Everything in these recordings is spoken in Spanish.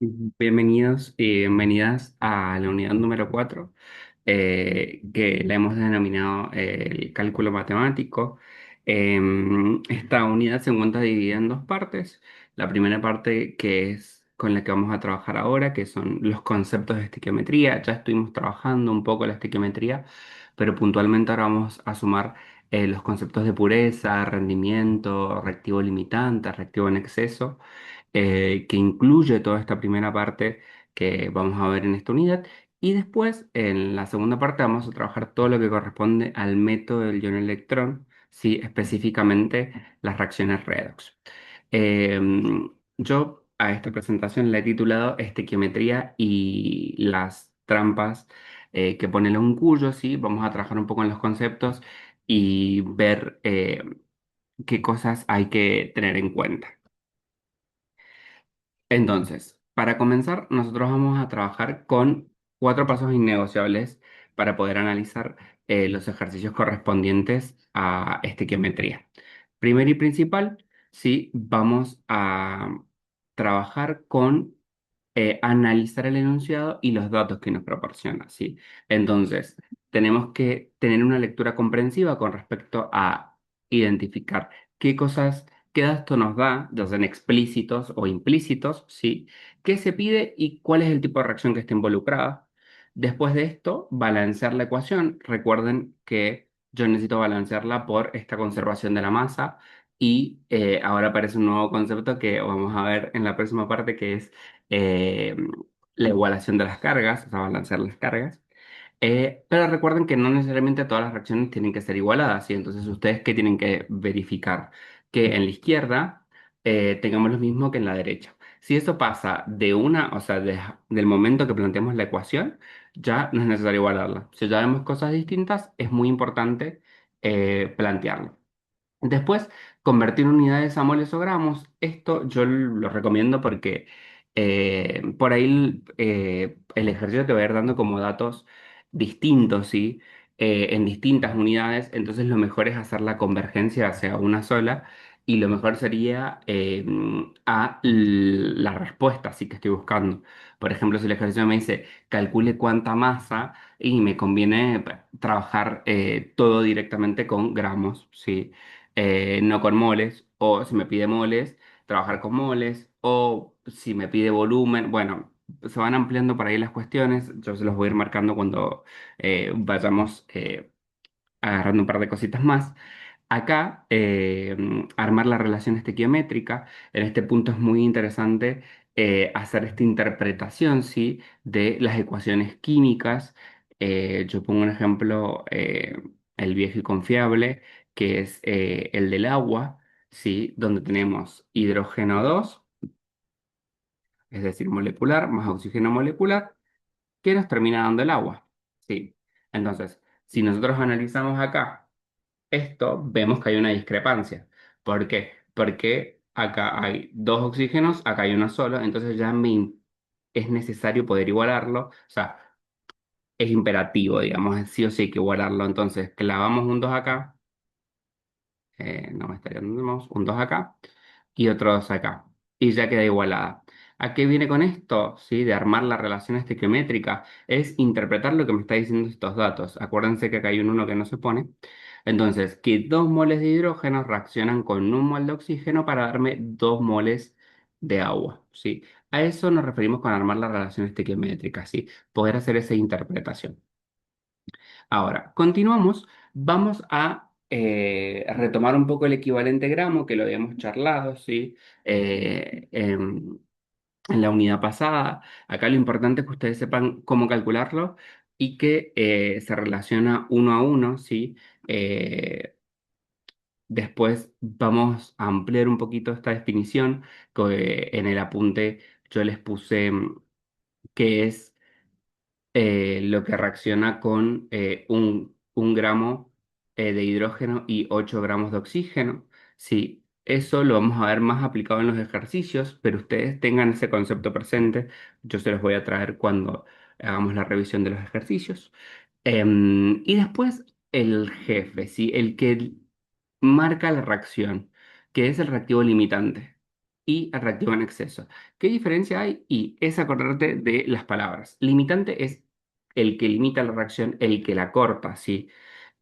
Bienvenidos y bienvenidas a la unidad número 4, que la hemos denominado el cálculo matemático. Esta unidad se encuentra dividida en dos partes. La primera parte, que es con la que vamos a trabajar ahora, que son los conceptos de estequiometría. Ya estuvimos trabajando un poco la estequiometría, pero puntualmente ahora vamos a sumar los conceptos de pureza, rendimiento, reactivo limitante, reactivo en exceso, que incluye toda esta primera parte que vamos a ver en esta unidad. Y después, en la segunda parte, vamos a trabajar todo lo que corresponde al método del ion-electrón, sí, específicamente las reacciones redox. Eh, yo a esta presentación la he titulado Estequiometría y las trampas que pone el oncuyo, sí. Vamos a trabajar un poco en los conceptos y ver qué cosas hay que tener en cuenta. Entonces, para comenzar, nosotros vamos a trabajar con cuatro pasos innegociables para poder analizar los ejercicios correspondientes a estequiometría. Primero y principal, sí, vamos a trabajar con analizar el enunciado y los datos que nos proporciona, ¿sí? Entonces, tenemos que tener una lectura comprensiva con respecto a identificar qué cosas, qué datos nos da, ya sean explícitos o implícitos, ¿sí? ¿Qué se pide y cuál es el tipo de reacción que está involucrada? Después de esto, balancear la ecuación. Recuerden que yo necesito balancearla por esta conservación de la masa. Y ahora aparece un nuevo concepto que vamos a ver en la próxima parte, que es eh, la igualación de las cargas, o sea, balancear las cargas. Pero recuerden que no necesariamente todas las reacciones tienen que ser igualadas, ¿sí? Entonces, ustedes que tienen que verificar que en la izquierda tengamos lo mismo que en la derecha. Si eso pasa de una, o sea, del momento que planteamos la ecuación, ya no es necesario igualarla. Si ya vemos cosas distintas, es muy importante plantearlo. Después, convertir unidades a moles o gramos. Esto yo lo recomiendo porque por ahí el ejercicio te va a ir dando como datos distintos, ¿sí? En distintas unidades. Entonces, lo mejor es hacer la convergencia hacia una sola. Y lo mejor sería la respuesta, sí, que estoy buscando. Por ejemplo, si el ejercicio me dice calcule cuánta masa, y me conviene trabajar todo directamente con gramos, ¿sí? No con moles, o si me pide moles, trabajar con moles, o si me pide volumen. Bueno, se van ampliando por ahí las cuestiones. Yo se los voy a ir marcando cuando vayamos agarrando un par de cositas más. Acá, armar la relación estequiométrica. En este punto es muy interesante hacer esta interpretación, ¿sí? De las ecuaciones químicas. Yo pongo un ejemplo, el viejo y confiable, que es el del agua, ¿sí? Donde tenemos hidrógeno 2, es decir, molecular, más oxígeno molecular, que nos termina dando el agua, ¿sí? Entonces, si nosotros analizamos acá esto, vemos que hay una discrepancia. ¿Por qué? Porque acá hay dos oxígenos, acá hay uno solo, entonces es necesario poder igualarlo. O sea, es imperativo, digamos, sí o sí hay que igualarlo. Entonces, clavamos un 2 acá, no me estaría dando más, un 2 acá y otro 2 acá. Y ya queda igualada. ¿A qué viene con esto? ¿Sí? De armar la relación estequiométrica. Es interpretar lo que me está diciendo estos datos. Acuérdense que acá hay un 1 que no se pone. Entonces, que 2 moles de hidrógeno reaccionan con un mol de oxígeno para darme 2 moles de agua, ¿sí? A eso nos referimos con armar la relación estequiométrica, ¿sí? Poder hacer esa interpretación. Ahora, continuamos. Vamos a retomar un poco el equivalente gramo que lo habíamos charlado, ¿sí? En la unidad pasada. Acá lo importante es que ustedes sepan cómo calcularlo y que se relaciona uno a uno, ¿sí? Eh, Después vamos a ampliar un poquito esta definición que en el apunte yo les puse, que es lo que reacciona con un gramo de hidrógeno y 8 gramos de oxígeno. Sí, eso lo vamos a ver más aplicado en los ejercicios, pero ustedes tengan ese concepto presente. Yo se los voy a traer cuando hagamos la revisión de los ejercicios. Y después el jefe, ¿sí? El que marca la reacción, que es el reactivo limitante. y el reactivo en exceso. ¿Qué diferencia hay? Y es acordarte de las palabras. Limitante es el que limita la reacción, el que la corta, ¿sí?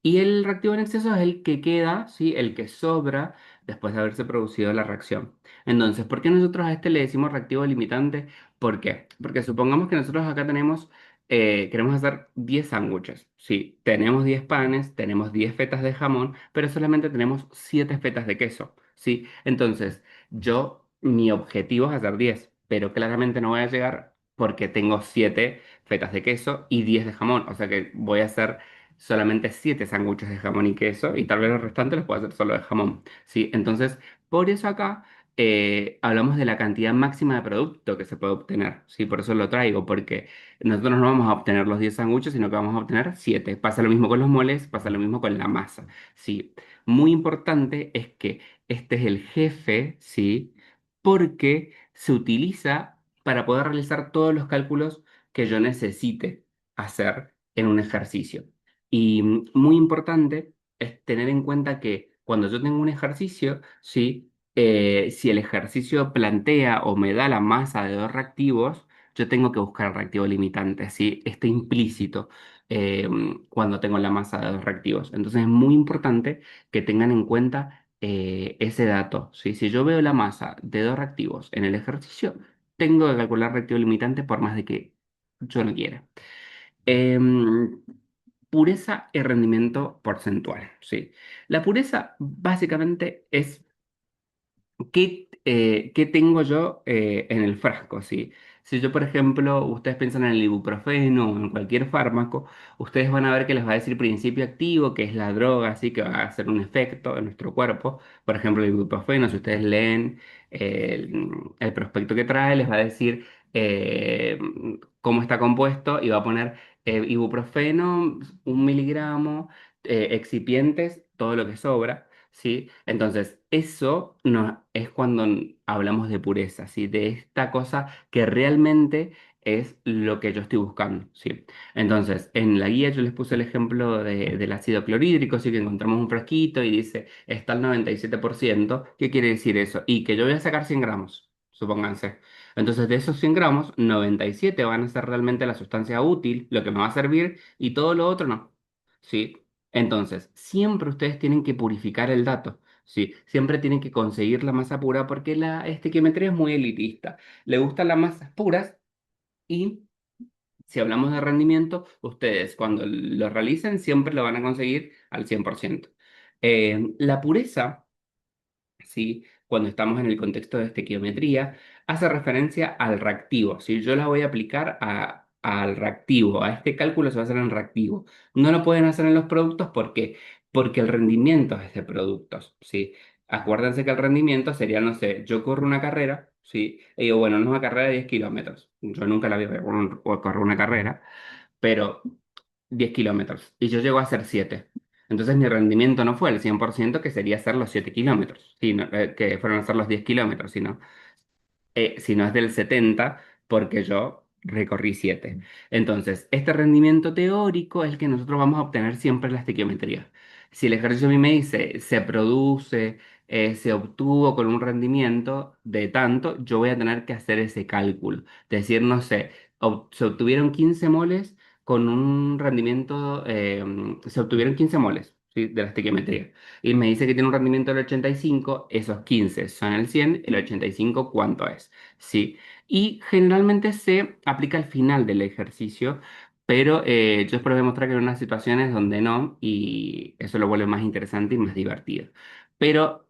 Y el reactivo en exceso es el que queda, ¿sí? El que sobra después de haberse producido la reacción. Entonces, ¿por qué nosotros a este le decimos reactivo limitante? ¿Por qué? Porque supongamos que nosotros acá tenemos, queremos hacer 10 sándwiches. Sí, tenemos 10 panes, tenemos 10 fetas de jamón, pero solamente tenemos 7 fetas de queso. Sí, entonces, mi objetivo es hacer 10, pero claramente no voy a llegar porque tengo 7 fetas de queso y 10 de jamón. O sea que voy a hacer solamente 7 sándwiches de jamón y queso y tal vez los restantes los puedo hacer solo de jamón. ¿Sí? Entonces, por eso acá hablamos de la cantidad máxima de producto que se puede obtener. ¿Sí? Por eso lo traigo, porque nosotros no vamos a obtener los 10 sándwiches, sino que vamos a obtener 7. Pasa lo mismo con los moles, pasa lo mismo con la masa. ¿Sí? Muy importante es que este es el jefe, ¿sí? Porque se utiliza para poder realizar todos los cálculos que yo necesite hacer en un ejercicio. Y muy importante es tener en cuenta que cuando yo tengo un ejercicio, ¿sí? Si el ejercicio plantea o me da la masa de dos reactivos, yo tengo que buscar el reactivo limitante, ¿sí? Está implícito eh, cuando tengo la masa de dos reactivos. Entonces es muy importante que tengan en cuenta ese dato, ¿sí? Si yo veo la masa de dos reactivos en el ejercicio, tengo que calcular reactivo limitante por más de que yo no quiera. Em, Pureza y rendimiento porcentual, ¿sí? La pureza básicamente es qué tengo yo en el frasco, ¿sí? Si yo, por ejemplo, ustedes piensan en el ibuprofeno o en cualquier fármaco, ustedes van a ver que les va a decir principio activo, que es la droga, así que va a hacer un efecto en nuestro cuerpo. Por ejemplo, el ibuprofeno, si ustedes leen el prospecto que trae, les va a decir eh, cómo está compuesto y va a poner ibuprofeno, 1 miligramo, excipientes, todo lo que sobra. ¿Sí? Entonces, eso no, es cuando hablamos de pureza, ¿sí? De esta cosa que realmente es lo que yo estoy buscando, ¿sí? Entonces, en la guía yo les puse el ejemplo del ácido clorhídrico, sí que encontramos un frasquito y dice, está al 97%. ¿Qué quiere decir eso? Y que yo voy a sacar 100 gramos, supónganse. Entonces, de esos 100 gramos, 97 van a ser realmente la sustancia útil, lo que me va a servir, y todo lo otro no, ¿sí? Entonces, siempre ustedes tienen que purificar el dato, ¿sí? Siempre tienen que conseguir la masa pura porque la estequiometría es muy elitista. Le gustan las masas puras y si hablamos de rendimiento, ustedes cuando lo realicen siempre lo van a conseguir al 100%. La pureza, ¿sí? Cuando estamos en el contexto de estequiometría, hace referencia al reactivo, ¿sí? Yo la voy a aplicar al reactivo, a este cálculo se va a hacer en reactivo. No lo pueden hacer en los productos porque el rendimiento es de productos, ¿sí? Acuérdense que el rendimiento sería, no sé, yo corro una carrera, ¿sí? Y digo, bueno, no es una carrera de 10 kilómetros. Yo nunca la voy a correr una carrera, pero 10 kilómetros y yo llego a hacer 7. Entonces mi rendimiento no fue el 100% que sería hacer los 7 kilómetros, que fueron a hacer los 10 kilómetros, sino es del 70 porque yo recorrí 7. Entonces, este rendimiento teórico es el que nosotros vamos a obtener siempre en la estequiometría. Si el ejercicio a mí me dice se produce, se obtuvo con un rendimiento de tanto, yo voy a tener que hacer ese cálculo. Decir, no sé, se obtuvieron 15 moles con un rendimiento, se obtuvieron 15 moles. ¿Sí? De la estequiometría. Y me dice que tiene un rendimiento del 85, esos 15 son el 100, el 85 ¿cuánto es? Sí, y generalmente se aplica al final del ejercicio, pero yo espero demostrar que hay unas situaciones donde no, y eso lo vuelve más interesante y más divertido. Pero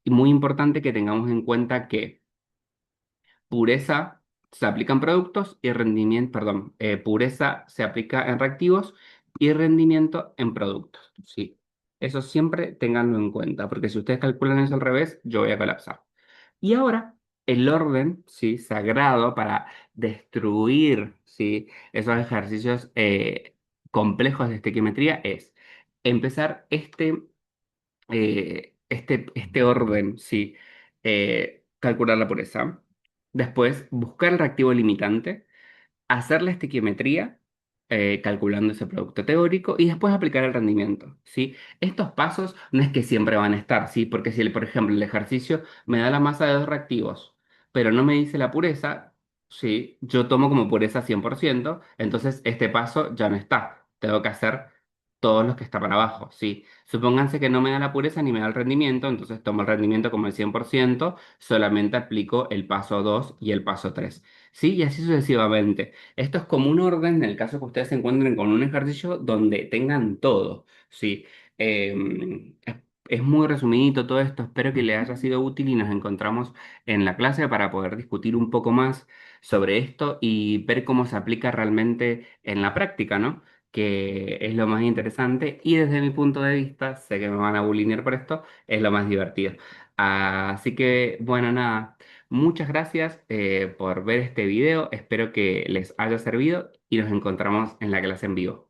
muy importante que tengamos en cuenta que pureza se aplica en productos y rendimiento, perdón, pureza se aplica en reactivos y rendimiento en productos. Sí, eso siempre tenganlo en cuenta, porque si ustedes calculan eso al revés, yo voy a colapsar. Y ahora, el orden, ¿sí? Sagrado para destruir, ¿sí? Esos ejercicios complejos de estequiometría es empezar este orden, ¿sí? Calcular la pureza. Después, buscar el reactivo limitante, hacer la estequiometría calculando ese producto teórico y después aplicar el rendimiento, ¿sí? Estos pasos no es que siempre van a estar, ¿sí? Porque si, por ejemplo, el ejercicio me da la masa de dos reactivos, pero no me dice la pureza, ¿sí? Yo tomo como pureza 100%, entonces este paso ya no está. Tengo que hacer todos los que están para abajo, ¿sí? Supónganse que no me da la pureza ni me da el rendimiento, entonces tomo el rendimiento como el 100%, solamente aplico el paso 2 y el paso 3, ¿sí? Y así sucesivamente. Esto es como un orden en el caso que ustedes se encuentren con un ejercicio donde tengan todo, ¿sí? Es muy resumidito todo esto, espero que les haya sido útil y nos encontramos en la clase para poder discutir un poco más sobre esto y ver cómo se aplica realmente en la práctica, ¿no? Que es lo más interesante y desde mi punto de vista, sé que me van a bulinear por esto, es lo más divertido. Así que, bueno, nada. Muchas gracias por ver este video, espero que les haya servido y nos encontramos en la clase en vivo.